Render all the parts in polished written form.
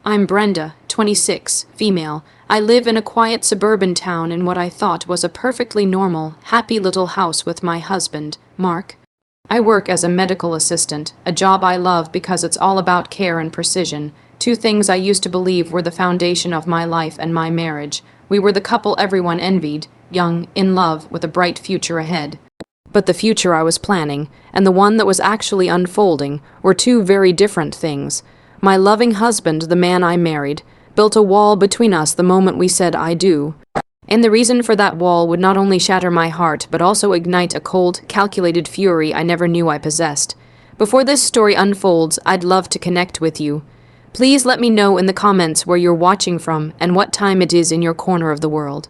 I'm Brenda, 26, female. I live in a quiet suburban town in what I thought was a perfectly normal, happy little house with my husband, Mark. I work as a medical assistant, a job I love because it's all about care and precision, two things I used to believe were the foundation of my life and my marriage. We were the couple everyone envied, young, in love, with a bright future ahead. But the future I was planning, and the one that was actually unfolding, were two very different things. My loving husband, the man I married, built a wall between us the moment we said I do. And the reason for that wall would not only shatter my heart, but also ignite a cold, calculated fury I never knew I possessed. Before this story unfolds, I'd love to connect with you. Please let me know in the comments where you're watching from and what time it is in your corner of the world.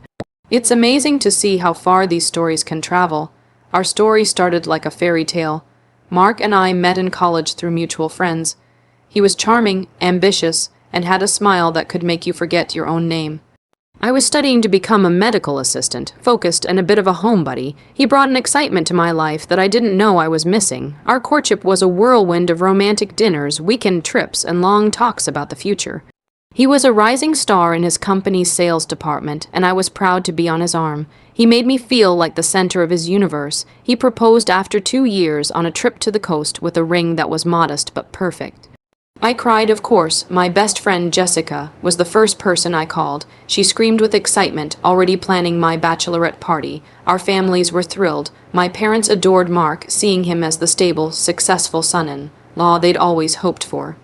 It's amazing to see how far these stories can travel. Our story started like a fairy tale. Mark and I met in college through mutual friends. He was charming, ambitious, and had a smile that could make you forget your own name. I was studying to become a medical assistant, focused and a bit of a homebody. He brought an excitement to my life that I didn't know I was missing. Our courtship was a whirlwind of romantic dinners, weekend trips, and long talks about the future. He was a rising star in his company's sales department, and I was proud to be on his arm. He made me feel like the center of his universe. He proposed after 2 years on a trip to the coast with a ring that was modest but perfect. I cried, of course. My best friend, Jessica, was the first person I called. She screamed with excitement, already planning my bachelorette party. Our families were thrilled. My parents adored Mark, seeing him as the stable, successful son-in-law they'd always hoped for.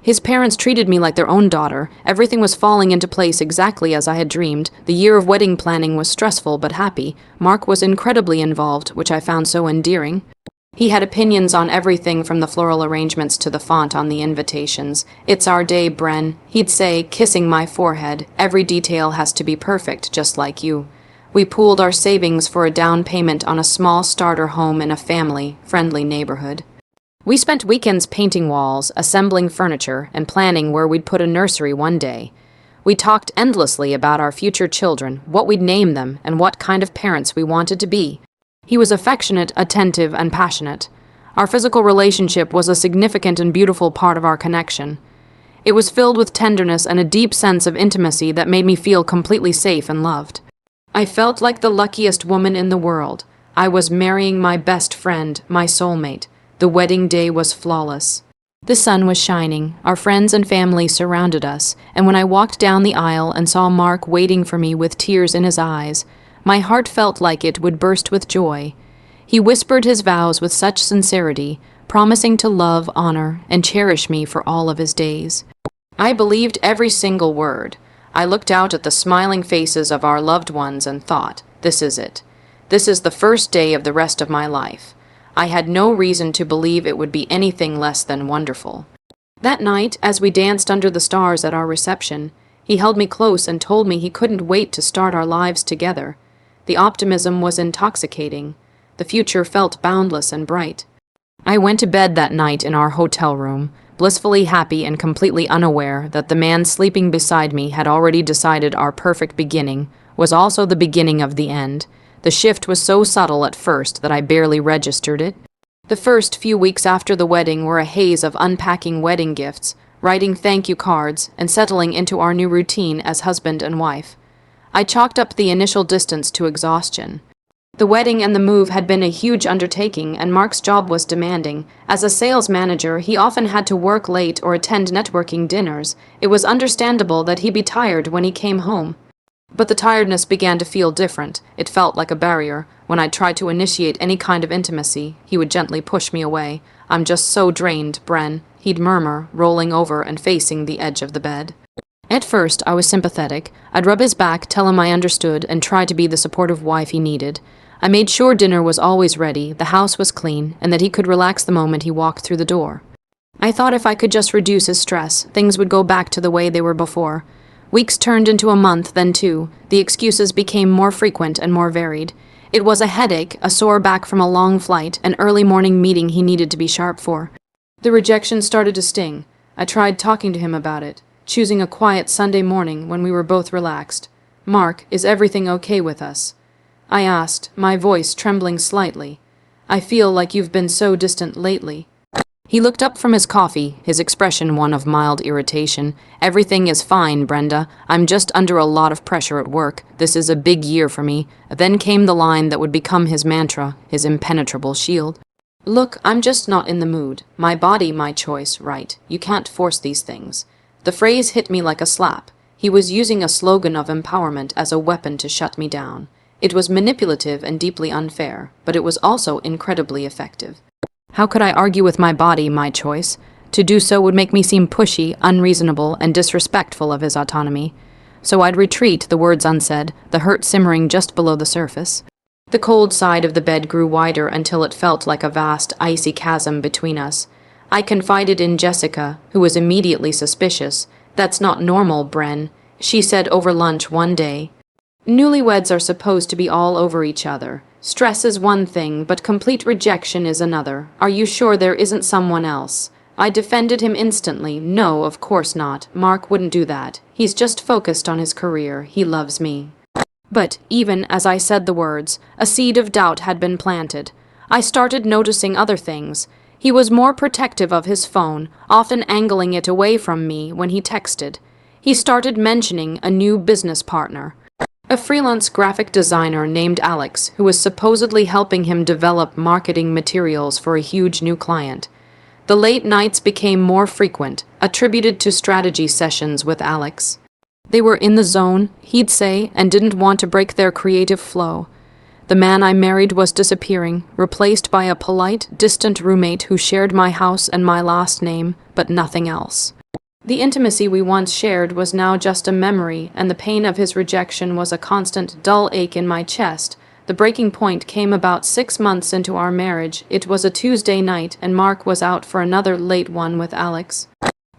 His parents treated me like their own daughter. Everything was falling into place exactly as I had dreamed. The year of wedding planning was stressful but happy. Mark was incredibly involved, which I found so endearing. He had opinions on everything from the floral arrangements to the font on the invitations. "It's our day, Bren," he'd say, kissing my forehead. "Every detail has to be perfect, just like you." We pooled our savings for a down payment on a small starter home in a family-friendly neighborhood. We spent weekends painting walls, assembling furniture, and planning where we'd put a nursery one day. We talked endlessly about our future children, what we'd name them, and what kind of parents we wanted to be. He was affectionate, attentive, and passionate. Our physical relationship was a significant and beautiful part of our connection. It was filled with tenderness and a deep sense of intimacy that made me feel completely safe and loved. I felt like the luckiest woman in the world. I was marrying my best friend, my soulmate. The wedding day was flawless. The sun was shining, our friends and family surrounded us, and when I walked down the aisle and saw Mark waiting for me with tears in his eyes, my heart felt like it would burst with joy. He whispered his vows with such sincerity, promising to love, honor, and cherish me for all of his days. I believed every single word. I looked out at the smiling faces of our loved ones and thought, this is it. This is the first day of the rest of my life. I had no reason to believe it would be anything less than wonderful. That night, as we danced under the stars at our reception, he held me close and told me he couldn't wait to start our lives together. The optimism was intoxicating. The future felt boundless and bright. I went to bed that night in our hotel room, blissfully happy and completely unaware that the man sleeping beside me had already decided our perfect beginning was also the beginning of the end. The shift was so subtle at first that I barely registered it. The first few weeks after the wedding were a haze of unpacking wedding gifts, writing thank you cards, and settling into our new routine as husband and wife. I chalked up the initial distance to exhaustion. The wedding and the move had been a huge undertaking, and Mark's job was demanding. As a sales manager, he often had to work late or attend networking dinners. It was understandable that he'd be tired when he came home. But the tiredness began to feel different. It felt like a barrier. When I tried to initiate any kind of intimacy, he would gently push me away. "I'm just so drained, Bren," he'd murmur, rolling over and facing the edge of the bed. At first, I was sympathetic. I'd rub his back, tell him I understood, and try to be the supportive wife he needed. I made sure dinner was always ready, the house was clean, and that he could relax the moment he walked through the door. I thought if I could just reduce his stress, things would go back to the way they were before. Weeks turned into a month, then 2. The excuses became more frequent and more varied. It was a headache, a sore back from a long flight, an early morning meeting he needed to be sharp for. The rejection started to sting. I tried talking to him about it, choosing a quiet Sunday morning when we were both relaxed. "Mark, is everything okay with us?" I asked, my voice trembling slightly. "I feel like you've been so distant lately." He looked up from his coffee, his expression one of mild irritation. "Everything is fine, Brenda. I'm just under a lot of pressure at work. This is a big year for me." Then came the line that would become his mantra, his impenetrable shield. "Look, I'm just not in the mood. My body, my choice, right? You can't force these things." The phrase hit me like a slap. He was using a slogan of empowerment as a weapon to shut me down. It was manipulative and deeply unfair, but it was also incredibly effective. How could I argue with my body, my choice? To do so would make me seem pushy, unreasonable, and disrespectful of his autonomy. So I'd retreat, the words unsaid, the hurt simmering just below the surface. The cold side of the bed grew wider until it felt like a vast, icy chasm between us. I confided in Jessica, who was immediately suspicious. "That's not normal, Bren," she said over lunch one day. "Newlyweds are supposed to be all over each other. Stress is one thing, but complete rejection is another. Are you sure there isn't someone else?" I defended him instantly. "No, of course not. Mark wouldn't do that. He's just focused on his career. He loves me." But even as I said the words, a seed of doubt had been planted. I started noticing other things. He was more protective of his phone, often angling it away from me when he texted. He started mentioning a new business partner, a freelance graphic designer named Alex, who was supposedly helping him develop marketing materials for a huge new client. The late nights became more frequent, attributed to strategy sessions with Alex. They were in the zone, he'd say, and didn't want to break their creative flow. The man I married was disappearing, replaced by a polite, distant roommate who shared my house and my last name, but nothing else. The intimacy we once shared was now just a memory, and the pain of his rejection was a constant, dull ache in my chest. The breaking point came about 6 months into our marriage. It was a Tuesday night, and Mark was out for another late one with Alex.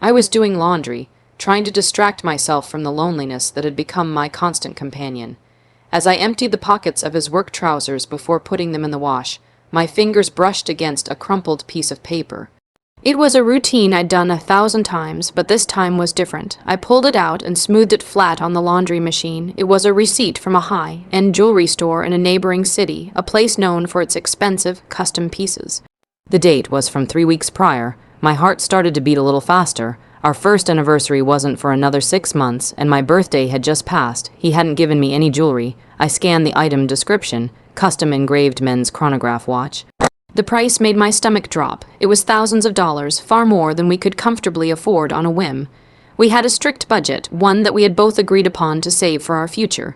I was doing laundry, trying to distract myself from the loneliness that had become my constant companion. As I emptied the pockets of his work trousers before putting them in the wash, my fingers brushed against a crumpled piece of paper. It was a routine I'd done 1,000 times, but this time was different. I pulled it out and smoothed it flat on the laundry machine. It was a receipt from a high-end jewelry store in a neighboring city, a place known for its expensive, custom pieces. The date was from 3 weeks prior. My heart started to beat a little faster. Our first anniversary wasn't for another 6 months, and my birthday had just passed. He hadn't given me any jewelry. I scanned the item description, custom engraved men's chronograph watch. The price made my stomach drop. It was thousands of dollars, far more than we could comfortably afford on a whim. We had a strict budget, one that we had both agreed upon to save for our future.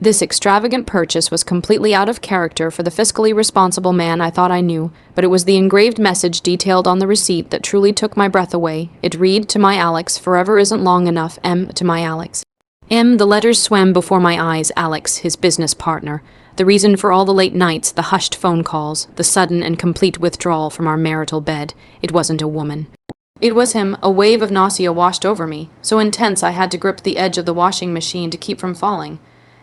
This extravagant purchase was completely out of character for the fiscally responsible man I thought I knew, but it was the engraved message detailed on the receipt that truly took my breath away. It read, "To my Alex, forever isn't long enough, M to my Alex." The letters swam before my eyes. Alex, his business partner. The reason for all the late nights, the hushed phone calls, the sudden and complete withdrawal from our marital bed. It wasn't a woman. It was him. A wave of nausea washed over me, so intense I had to grip the edge of the washing machine to keep from falling.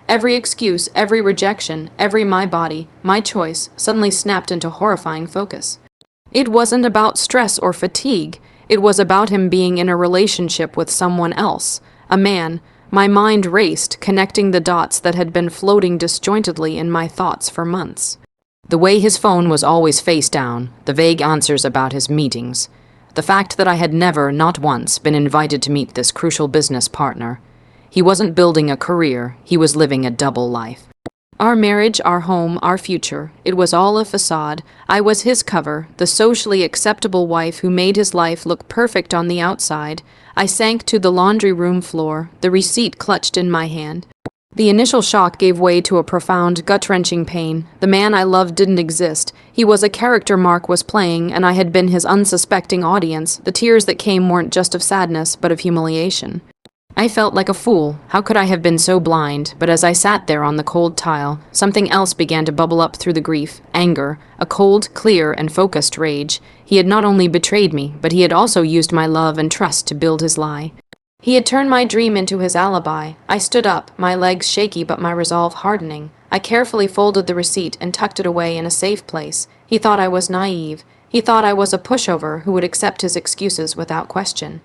Every excuse, every rejection, every my body, my choice, suddenly snapped into horrifying focus. It wasn't about stress or fatigue. It was about him being in a relationship with someone else, a man. My mind raced, connecting the dots that had been floating disjointedly in my thoughts for months. The way his phone was always face down, the vague answers about his meetings, the fact that I had never, not once, been invited to meet this crucial business partner. He wasn't building a career, he was living a double life. Our marriage, our home, our future, it was all a facade. I was his cover, the socially acceptable wife who made his life look perfect on the outside. I sank to the laundry room floor, the receipt clutched in my hand. The initial shock gave way to a profound, gut-wrenching pain. The man I loved didn't exist. He was a character Mark was playing, and I had been his unsuspecting audience. The tears that came weren't just of sadness, but of humiliation. I felt like a fool. How could I have been so blind? But as I sat there on the cold tile, something else began to bubble up through the grief. Anger. A cold, clear, and focused rage. He had not only betrayed me, but he had also used my love and trust to build his lie. He had turned my dream into his alibi. I stood up, my legs shaky but my resolve hardening. I carefully folded the receipt and tucked it away in a safe place. He thought I was naive. He thought I was a pushover who would accept his excuses without question.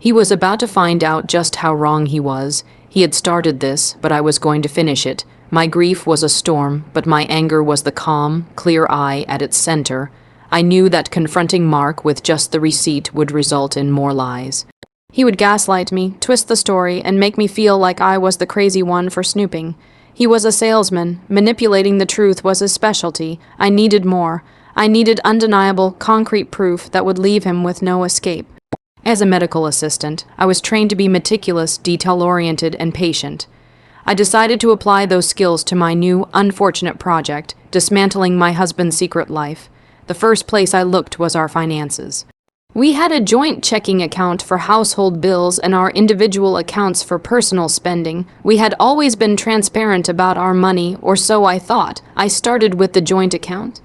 He was about to find out just how wrong he was. He had started this, but I was going to finish it. My grief was a storm, but my anger was the calm, clear eye at its center. I knew that confronting Mark with just the receipt would result in more lies. He would gaslight me, twist the story, and make me feel like I was the crazy one for snooping. He was a salesman. Manipulating the truth was his specialty. I needed more. I needed undeniable, concrete proof that would leave him with no escape. As a medical assistant, I was trained to be meticulous, detail-oriented, and patient. I decided to apply those skills to my new, unfortunate project, dismantling my husband's secret life. The first place I looked was our finances. We had a joint checking account for household bills and our individual accounts for personal spending. We had always been transparent about our money, or so I thought. I started with the joint account.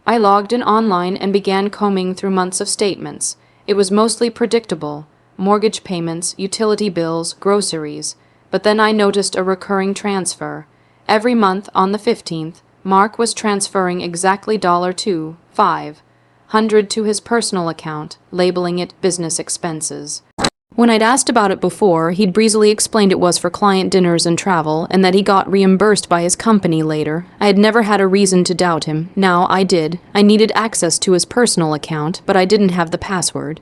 I logged in online and began combing through months of statements. It was mostly predictable: mortgage payments, utility bills, groceries. But then I noticed a recurring transfer. Every month on the 15th, Mark was transferring exactly $2,500 to his personal account, labeling it business expenses. When I'd asked about it before, he'd breezily explained it was for client dinners and travel, and that he got reimbursed by his company later. I had never had a reason to doubt him. Now I did. I needed access to his personal account, but I didn't have the password.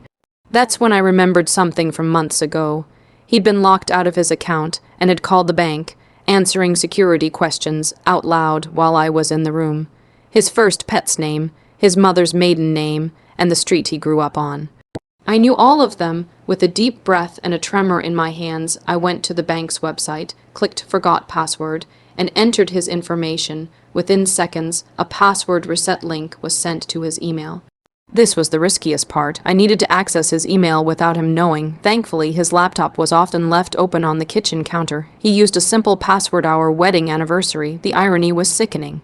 That's when I remembered something from months ago. He'd been locked out of his account and had called the bank, answering security questions out loud while I was in the room. His first pet's name, his mother's maiden name, and the street he grew up on. I knew all of them. With a deep breath and a tremor in my hands, I went to the bank's website, clicked Forgot Password, and entered his information. Within seconds, a password reset link was sent to his email. This was the riskiest part. I needed to access his email without him knowing. Thankfully, his laptop was often left open on the kitchen counter. He used a simple password our wedding anniversary. The irony was sickening.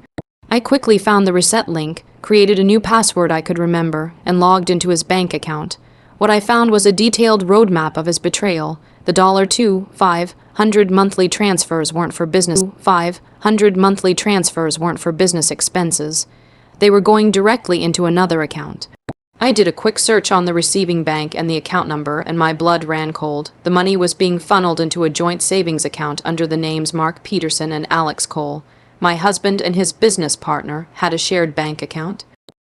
I quickly found the reset link, created a new password I could remember, and logged into his bank account. What I found was a detailed roadmap of his betrayal. The $2,500 monthly transfers weren't for business. $500 monthly transfers weren't for business expenses. They were going directly into another account. I did a quick search on the receiving bank and the account number, and my blood ran cold. The money was being funneled into a joint savings account under the names Mark Peterson and Alex Cole. My husband and his business partner had a shared bank account.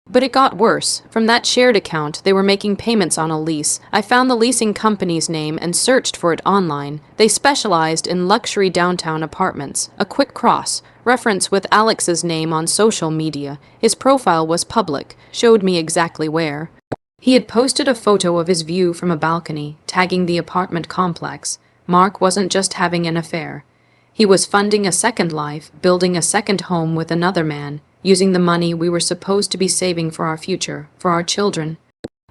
But it got worse. From that shared account, they were making payments on a lease. I found the leasing company's name and searched for it online. They specialized in luxury downtown apartments. A quick cross reference with Alex's name on social media. His profile was public, showed me exactly where. He had posted a photo of his view from a balcony, tagging the apartment complex. Mark wasn't just having an affair. He was funding a second life, building a second home with another man, using the money we were supposed to be saving for our future, for our children.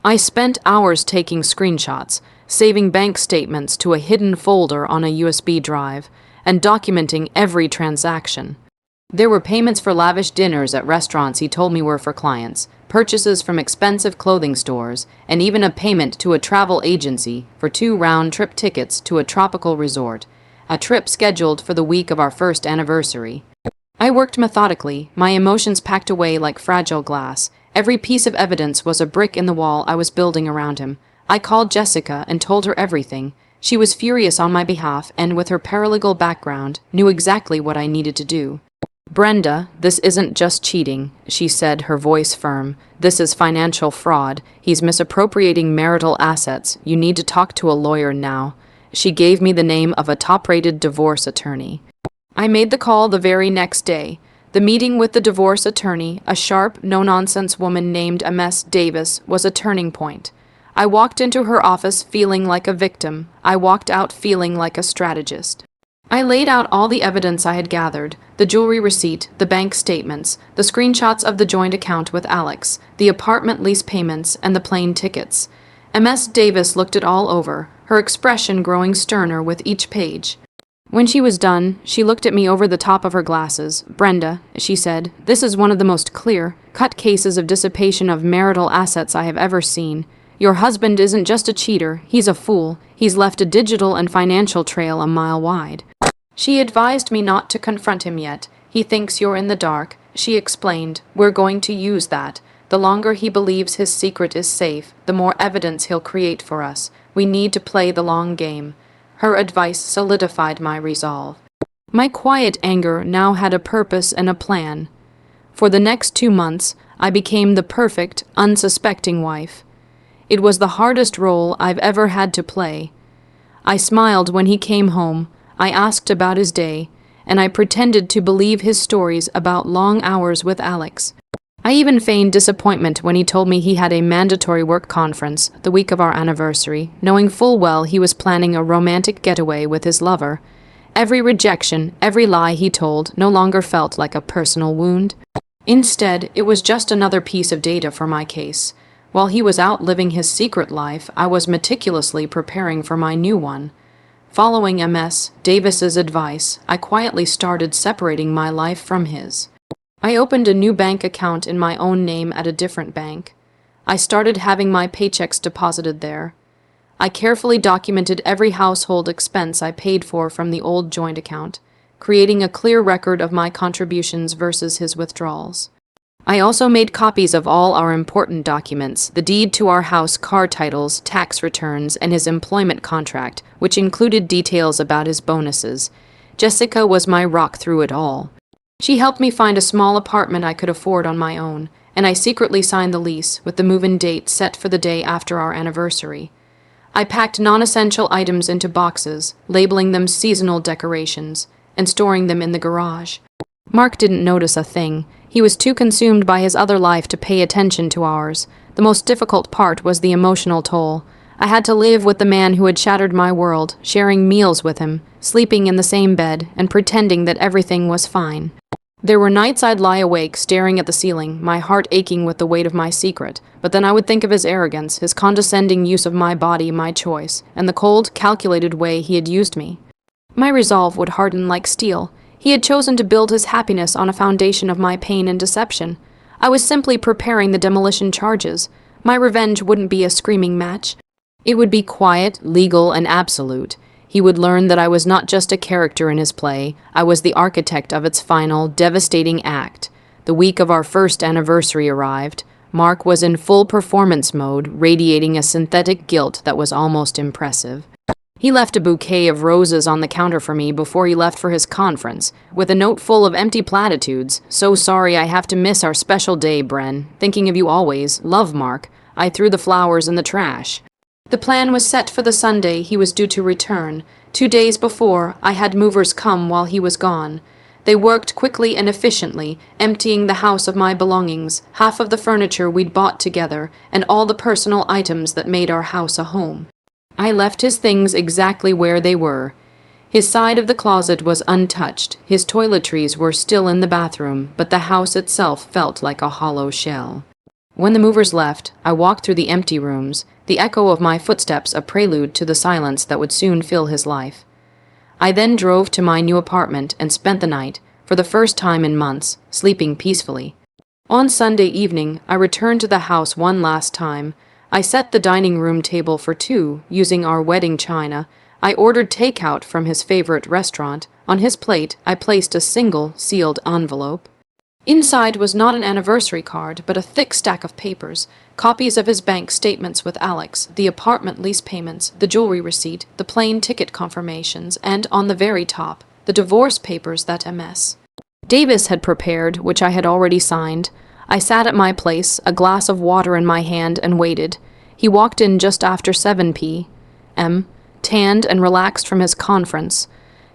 I spent hours taking screenshots, saving bank statements to a hidden folder on a USB drive, and documenting every transaction. There were payments for lavish dinners at restaurants he told me were for clients, purchases from expensive clothing stores, and even a payment to a travel agency for 2 round-trip tickets to a tropical resort, a trip scheduled for the week of our first anniversary. I worked methodically, my emotions packed away like fragile glass. Every piece of evidence was a brick in the wall I was building around him. I called Jessica and told her everything. She was furious on my behalf and, with her paralegal background, knew exactly what I needed to do. "Brenda, this isn't just cheating," she said, her voice firm. "This is financial fraud. He's misappropriating marital assets. You need to talk to a lawyer now." She gave me the name of a top-rated divorce attorney. I made the call the very next day. The meeting with the divorce attorney, a sharp, no-nonsense woman named Ms. Davis, was a turning point. I walked into her office feeling like a victim. I walked out feeling like a strategist. I laid out all the evidence I had gathered: the jewelry receipt, the bank statements, the screenshots of the joint account with Alex, the apartment lease payments, and the plane tickets. Ms. Davis looked it all over, her expression growing sterner with each page. When she was done, she looked at me over the top of her glasses. "Brenda," she said, "this is one of the most clear-cut cases of dissipation of marital assets I have ever seen. Your husband isn't just a cheater, he's a fool. He's left a digital and financial trail a mile wide." She advised me not to confront him yet. "He thinks you're in the dark," she explained. "We're going to use that. The longer he believes his secret is safe, the more evidence he'll create for us. We need to play the long game." Her advice solidified my resolve. My quiet anger now had a purpose and a plan. For the next 2 months, I became the perfect, unsuspecting wife. It was the hardest role I've ever had to play. I smiled when he came home, I asked about his day, and I pretended to believe his stories about long hours with Alex. I even feigned disappointment when he told me he had a mandatory work conference the week of our anniversary, knowing full well he was planning a romantic getaway with his lover. Every rejection, every lie he told no longer felt like a personal wound. Instead, it was just another piece of data for my case. While he was out living his secret life, I was meticulously preparing for my new one. Following MS Davis's advice, I quietly started separating my life from his. I opened a new bank account in my own name at a different bank. I started having my paychecks deposited there. I carefully documented every household expense I paid for from the old joint account, creating a clear record of my contributions versus his withdrawals. I also made copies of all our important documents, the deed to our house, car titles, tax returns, and his employment contract, which included details about his bonuses. Jessica was my rock through it all. She helped me find a small apartment I could afford on my own, and I secretly signed the lease with the move-in date set for the day after our anniversary. I packed non-essential items into boxes, labeling them seasonal decorations, and storing them in the garage. Mark didn't notice a thing. He was too consumed by his other life to pay attention to ours. The most difficult part was the emotional toll. I had to live with the man who had shattered my world, sharing meals with him, sleeping in the same bed, and pretending that everything was fine. There were nights I'd lie awake, staring at the ceiling, my heart aching with the weight of my secret, but then I would think of his arrogance, his condescending use of my body, my choice, and the cold, calculated way he had used me. My resolve would harden like steel. He had chosen to build his happiness on a foundation of my pain and deception. I was simply preparing the demolition charges. My revenge wouldn't be a screaming match. It would be quiet, legal, and absolute. He would learn that I was not just a character in his play, I was the architect of its final, devastating act. The week of our first anniversary arrived. Mark was in full performance mode, radiating a synthetic guilt that was almost impressive. He left a bouquet of roses on the counter for me before he left for his conference, with a note full of empty platitudes. "So sorry I have to miss our special day, Bren. Thinking of you always. Love, Mark." I threw the flowers in the trash. The plan was set for the Sunday he was due to return. 2 days before, I had movers come while he was gone. They worked quickly and efficiently, emptying the house of my belongings, half of the furniture we'd bought together, and all the personal items that made our house a home. I left his things exactly where they were. His side of the closet was untouched, his toiletries were still in the bathroom, but the house itself felt like a hollow shell. When the movers left, I walked through the empty rooms, the echo of my footsteps a prelude to the silence that would soon fill his life. I then drove to my new apartment and spent the night, for the first time in months, sleeping peacefully. On Sunday evening, I returned to the house one last time. I set the dining room table for two, using our wedding china. I ordered takeout from his favorite restaurant. On his plate, I placed a single, sealed envelope. Inside was not an anniversary card, but a thick stack of papers, copies of his bank statements with Alex, the apartment lease payments, the jewelry receipt, the plane ticket confirmations, and, on the very top, the divorce papers that MS Davis had prepared, which I had already signed. I sat at my place, a glass of water in my hand, and waited. He walked in just after 7 p.m., tanned and relaxed from his conference.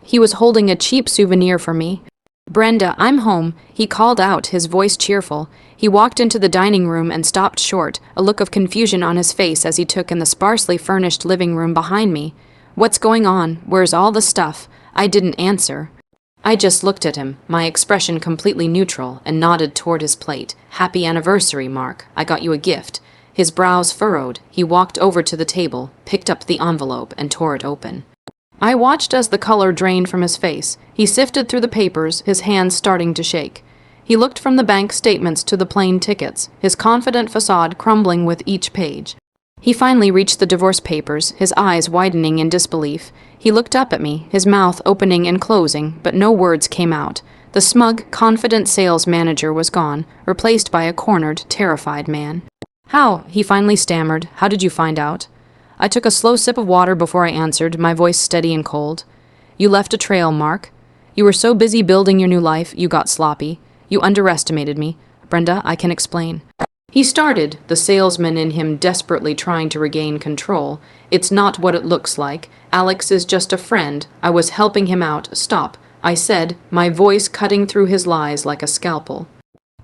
He was holding a cheap souvenir for me. "Brenda, I'm home," he called out, his voice cheerful. He walked into the dining room and stopped short, a look of confusion on his face as he took in the sparsely furnished living room behind me. "What's going on? Where's all the stuff?" I didn't answer. I just looked at him, my expression completely neutral, and nodded toward his plate. "Happy anniversary, Mark. I got you a gift." His brows furrowed. He walked over to the table, picked up the envelope, and tore it open. I watched as the color drained from his face. He sifted through the papers, his hands starting to shake. He looked from the bank statements to the plane tickets, his confident facade crumbling with each page. He finally reached the divorce papers, his eyes widening in disbelief. He looked up at me, his mouth opening and closing, but no words came out. The smug, confident sales manager was gone, replaced by a cornered, terrified man. "How?" he finally stammered. "How did you find out?" I took a slow sip of water before I answered, my voice steady and cold. "You left a trail, Mark. You were so busy building your new life, you got sloppy. You underestimated me. Brenda, I can explain. He started, the salesman in him desperately trying to regain control. It's not what it looks like. Alex is just a friend. I was helping him out. Stop, I said, my voice cutting through his lies like a scalpel.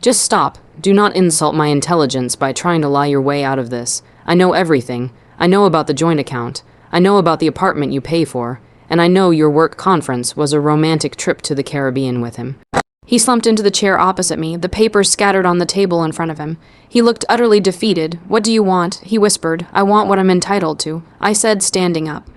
Just stop. Do not insult my intelligence by trying to lie your way out of this. I know everything. I know about the joint account. I know about the apartment you pay for. And I know your work conference was a romantic trip to the Caribbean with him. He slumped into the chair opposite me, the papers scattered on the table in front of him. He looked utterly defeated. What do you want? He whispered. I want what I'm entitled to. I said, standing up.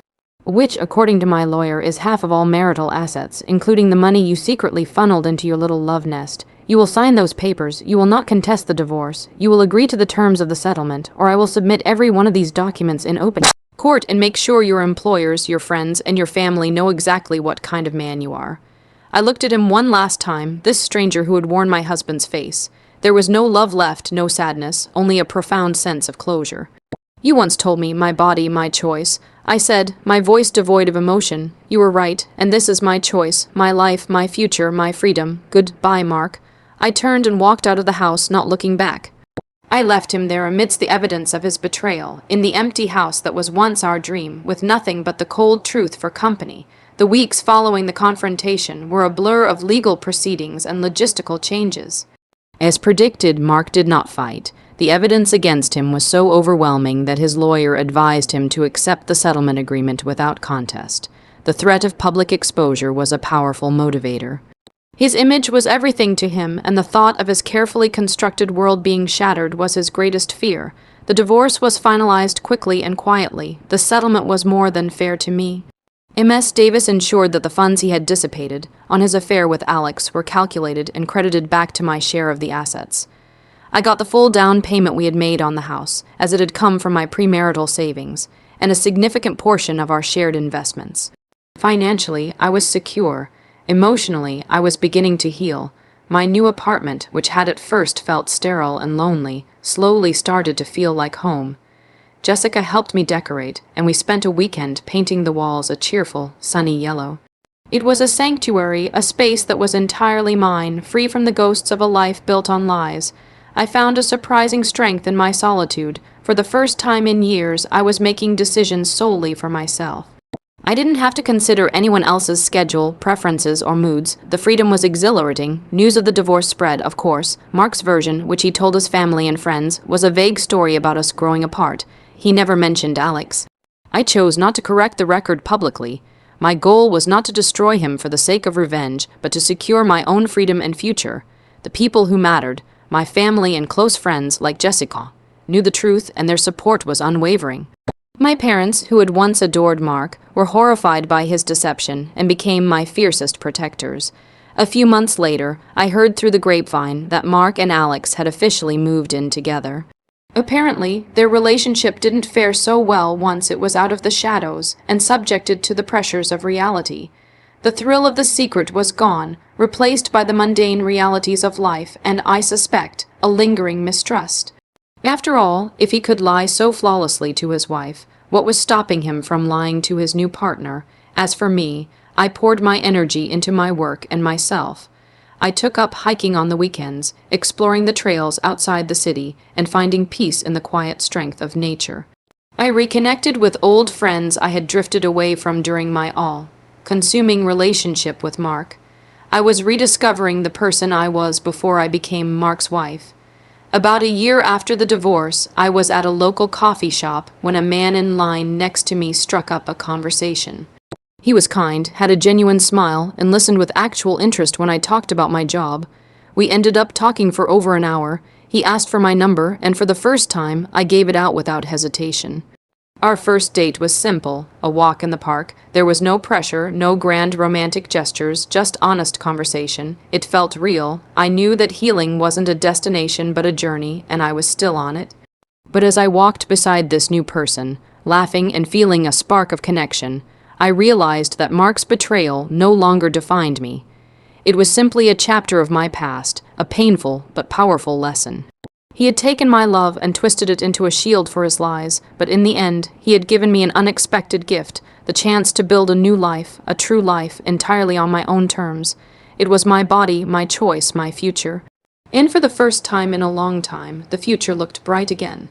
Which, according to my lawyer, is half of all marital assets, including the money you secretly funneled into your little love nest. You will sign those papers. You will not contest the divorce. You will agree to the terms of the settlement, or I will submit every one of these documents in open court and make sure your employers, your friends, and your family know exactly what kind of man you are. I looked at him one last time, this stranger who had worn my husband's face. There was no love left, no sadness, only a profound sense of closure. You once told me, my body, my choice. I said, my voice devoid of emotion. You were right, and this is my choice, my life, my future, my freedom. Goodbye, Mark. I turned and walked out of the house, not looking back. I left him there amidst the evidence of his betrayal, in the empty house that was once our dream, with nothing but the cold truth for company. The weeks following the confrontation were a blur of legal proceedings and logistical changes. As predicted, Mark did not fight. The evidence against him was so overwhelming that his lawyer advised him to accept the settlement agreement without contest. The threat of public exposure was a powerful motivator. His image was everything to him, and the thought of his carefully constructed world being shattered was his greatest fear. The divorce was finalized quickly and quietly. The settlement was more than fair to me. M.S. Davis ensured that the funds he had dissipated on his affair with Alex were calculated and credited back to my share of the assets. I got the full down payment we had made on the house, as it had come from my premarital savings, and a significant portion of our shared investments. Financially, I was secure. Emotionally, I was beginning to heal. My new apartment, which had at first felt sterile and lonely, slowly started to feel like home. Jessica helped me decorate, and we spent a weekend painting the walls a cheerful, sunny yellow. It was a sanctuary, a space that was entirely mine, free from the ghosts of a life built on lies. I found a surprising strength in my solitude. For the first time in years, I was making decisions solely for myself. I didn't have to consider anyone else's schedule, preferences, or moods. The freedom was exhilarating. News of the divorce spread, of course. Mark's version, which he told his family and friends, was a vague story about us growing apart. He never mentioned Alex. I chose not to correct the record publicly. My goal was not to destroy him for the sake of revenge, but to secure my own freedom and future. The people who mattered, my family and close friends like Jessica, knew the truth, and their support was unwavering. My parents, who had once adored Mark, were horrified by his deception and became my fiercest protectors. A few months later, I heard through the grapevine that Mark and Alex had officially moved in together. Apparently, their relationship didn't fare so well once it was out of the shadows and subjected to the pressures of reality. The thrill of the secret was gone, replaced by the mundane realities of life and, I suspect, a lingering mistrust. After all, if he could lie so flawlessly to his wife, what was stopping him from lying to his new partner? As for me, I poured my energy into my work and myself. I took up hiking on the weekends, exploring the trails outside the city, and finding peace in the quiet strength of nature. I reconnected with old friends I had drifted away from during my all-consuming relationship with Mark. I was rediscovering the person I was before I became Mark's wife. About a year after the divorce, I was at a local coffee shop when a man in line next to me struck up a conversation. He was kind, had a genuine smile, and listened with actual interest when I talked about my job. We ended up talking for over an hour. He asked for my number, and for the first time, I gave it out without hesitation. Our first date was simple, a walk in the park. There was no pressure, no grand romantic gestures, just honest conversation. It felt real. I knew that healing wasn't a destination but a journey, and I was still on it. But as I walked beside this new person, laughing and feeling a spark of connection, I realized that Mark's betrayal no longer defined me. It was simply a chapter of my past, a painful but powerful lesson. He had taken my love and twisted it into a shield for his lies, but in the end, he had given me an unexpected gift, the chance to build a new life, a true life, entirely on my own terms. It was my body, my choice, my future. And for the first time in a long time, the future looked bright again.